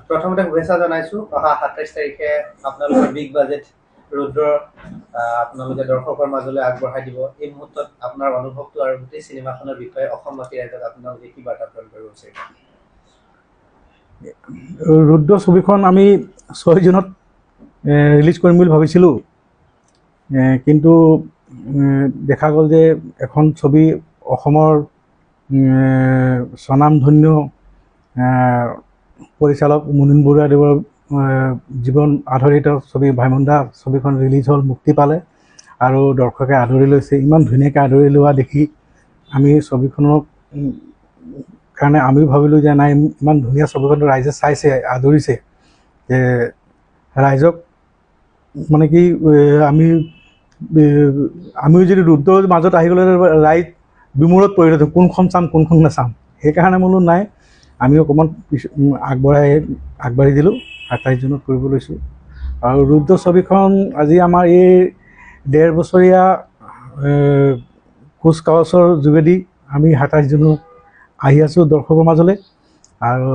প্ৰথমতে শুভেচ্ছা জনাইছো অহা 27 তাৰিখে আপোনালোকৰ বিগ বাজেট ৰুদ্ৰ আপোনালোকে দৰ্শকৰ মাজলৈ আগবঢ়াই দিব এই মুহূৰ্তত আপোনাৰ অনুভৱটো আৰু গোটেই চিনেমাখনৰ বিষয়ে অসমবাসী ৰাইজক আপোনালোকে কি বাৰ্তা প্ৰদান কৰিব বিচাৰিব ৰুদ্ৰ ছবিখন আমি 6 জুনত ৰিলিজ কৰিম বুলি ভাবিছিলোঁ কিন্তু দেখা গ'ল যে এখন ছবি অসমৰ স্বনামধন্য পৰিচালক মুনীন বৰুৱাদেৱৰ জীৱন আধাৰিত ছবি ভাইমন্দা ছবিখন ৰিলিজ হ'ল মুক্তি পালে আৰু দৰ্শকে আদৰি লৈছে ইমান ধুনীয়াকৈ আদৰি লোৱা দেখি আমি ছবিখনক কাৰণে আমিও ভাবিলোঁ যে নাই ইমান ধুনীয়া ছবিখন ৰাইজে চাইছে আদৰিছে যে ৰাইজক মানে কি আমিও যদি ৰুদ্ৰৰ মাজত আহি গ'লে ৰাইজ বিমূৰত পৰি থাকোঁ কোনখন চাম কোনখন নাচাম সেইকাৰণে বোলো নাই আমি অকণমান আগবাঢ়ি দিলোঁ 27 জুনত কৰিব লৈছোঁ আৰু ৰুদ্ৰ ছবিখন আজি আমাৰ এই 1.5 বছৰীয়া কুচকাৱাজৰ যোগেদি আমি 27 জুনত আহি আছোঁ দৰ্শকৰ মাজলৈ আৰু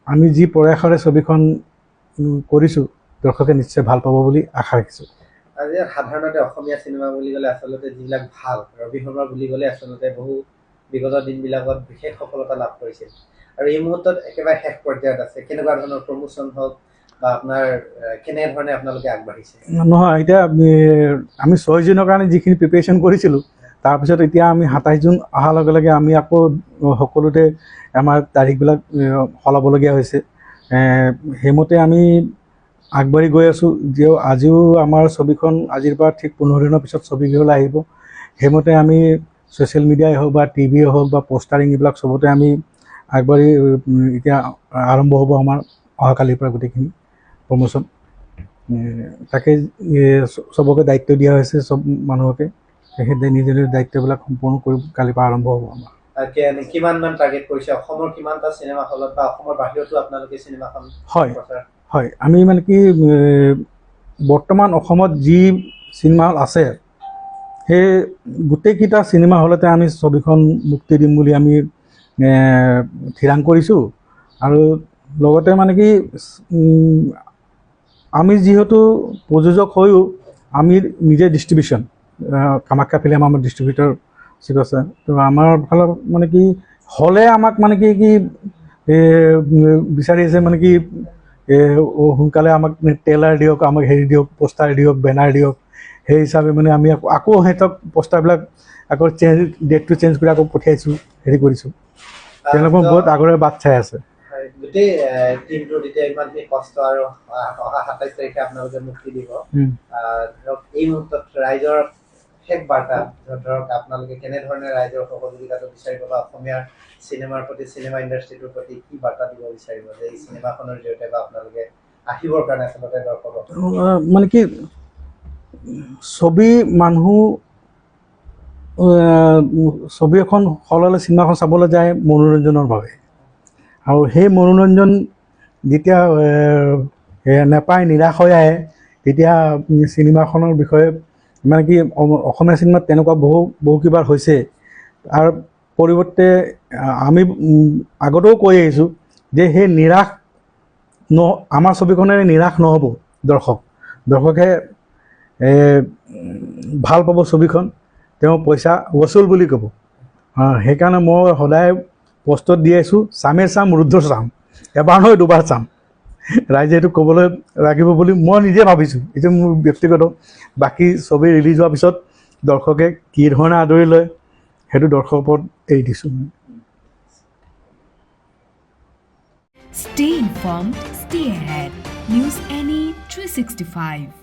আমি যি প্ৰয়াসৰে ছবিখন কৰিছোঁ দৰ্শকে নিশ্চয় ভাল পাব বুলি আশা ৰাখিছোঁ আজি সাধাৰণতে অসমীয়া চিনেমা বুলি ক'লে আচলতে যিবিলাক ভাল ৰবি শৰ্মা বুলি ক'লে আচলতে বহু বিগত দিনবিলাকত বিশেষ সফলতা লাভ কৰিছিল আৰু এই মুহূৰ্তত একেবাৰে শেষ পৰ্যায়ত আছে কেনেকুৱা ধৰণৰ প্ৰমোশ্যন হওক বা আপোনাৰ কেনেধৰণে আপোনালোকে আগবাঢ়িছে নহয় এতিয়া আমি 6 জুনৰ কাৰণে যিখিনি প্ৰিপেৰেশ্যন কৰিছিলোঁ তাৰপিছত এতিয়া আমি 27 জুন অহাৰ লগে লগে আমি আকৌ সকলোতে আমাৰ তাৰিখবিলাক সলাবলগীয়া হৈছে সেইমতে আমি আগবাঢ়ি গৈ আছোঁ যে আজিও আমাৰ ছবিখন আজিৰ পৰা ঠিক 15 দিনৰ পিছত ছবিগৃহলৈ আহিব সেইমতে আমি ছ'চিয়েল মিডিয়াই হওক বা টিভিয়ে হওক বা পোষ্টাৰিং এইবিলাক চবতে আমি আগবাঢ়ি এতিয়া আৰম্ভ হ'ব আমাৰ অহাকালিৰ পৰা গোটেইখিনি প্ৰমোশ্যন তাকে চবকে দায়িত্ব দিয়া হৈছে চব মানুহকে তেখেতে নিজৰ নিজৰ দায়িত্ববিলাক সম্পূৰ্ণ কৰি কালিৰ পৰা আৰম্ভ হ'ব আমাৰ কিমানমান টাৰ্গেট কৰিছে অসমৰ কিমানটা চিনেমা হলত বা অসমৰ বাহিৰতো আপোনালোকে চিনেমাখন হয় আমি মানে কি বৰ্তমান অসমত যি চিনেমা হল আছে সেই গোটেইকেইটা চিনেমা হলতে আমি ছবিখন মুক্তি দিম বুলি আমি থিৰাং কৰিছোঁ আৰু লগতে মানে কি আমি যিহেতু প্ৰযোজক হৈও আমি নিজে ডিষ্ট্ৰিবিউশ্যন কামাখ্যা ফিল্ম আমাৰ ডিষ্ট্ৰিবিউটৰশ্বিপ আছে তো আমাৰ ফালৰ মানে কি হলে আমাক মানে কি বিচাৰি আছে মানে কি সোনকালে আমাক ট্ৰেইলাৰ দিয়ক আমাক হেৰি দিয়ক পোষ্টাৰ দিয়ক বেনাৰ দিয়ক সেই হিচাপে মানে আমি আকৌ সিহঁতক পোষ্টাৰবিলাক আকৌ ডেটটো চেঞ্জ কৰি আকৌ পঠিয়াইছোঁ হেৰি কৰিছোঁ তেওঁলোকে বহুত আগৰে বাট চাই আছে গোটেই টিমটোৰ এতিয়া ইমানখিনি কষ্ট আৰু অহা 27 তাৰিখে আপোনালোকে মুক্তি দিব ধৰক এই মুহূৰ্তত ৰাইজৰ শেষ বাৰ্তা ধৰক আপোনালোকে কেনেধৰণে ৰাইজৰ সহযোগিতাটো বিচাৰিব বা অসমীয়া চিনেমাৰ প্ৰতি চিনেমা ইণ্ডাষ্ট্ৰিটোৰ প্ৰতি কি বাৰ্তা দিব বিচাৰিব যে এই চিনেমাখনৰ জৰিয়তে বা আপোনালোকে আহিবৰ কাৰণে আচলতে দৰ্শকক মানে কি ছবি এখন হললৈ চিনেমাখন চাবলৈ যায় মনোৰঞ্জনৰ বাবে আৰু সেই মনোৰঞ্জন যেতিয়া নেপায় নিৰাশ হৈ আহে তেতিয়া চিনেমাখনৰ বিষয়ে মানে কি অসমীয়া চিনেমাত তেনেকুৱা বহু কিবা হৈছে তাৰ পৰিৱৰ্তে আমি আগতেও কৈ আহিছোঁ যে সেই নিৰাশ আমাৰ ছবিখনেৰে নিৰাশ নহ'ব দৰ্শকে ভাল পাব ছবিখন তেওঁ পইচা বচুল বুলি ক'ব সেইকাৰণে মই সদায় পোষ্টত দি আছোঁ চামেই চাম ৰুদ্ৰ চাম এবাৰ নহয় দুবাৰ চাম ৰাইজে এইটো ক'বলৈ লাগিব বুলি মই নিজে ভাবিছোঁ এইটো মোৰ ব্যক্তিগত বাকী ছবি ৰিলিজ হোৱাৰ পিছত দৰ্শকে কি ধৰণে আদৰি লয় সেইটো দৰ্শকৰ ওপৰত এৰি দিছোঁ Stay informed, stay ahead. News NE 365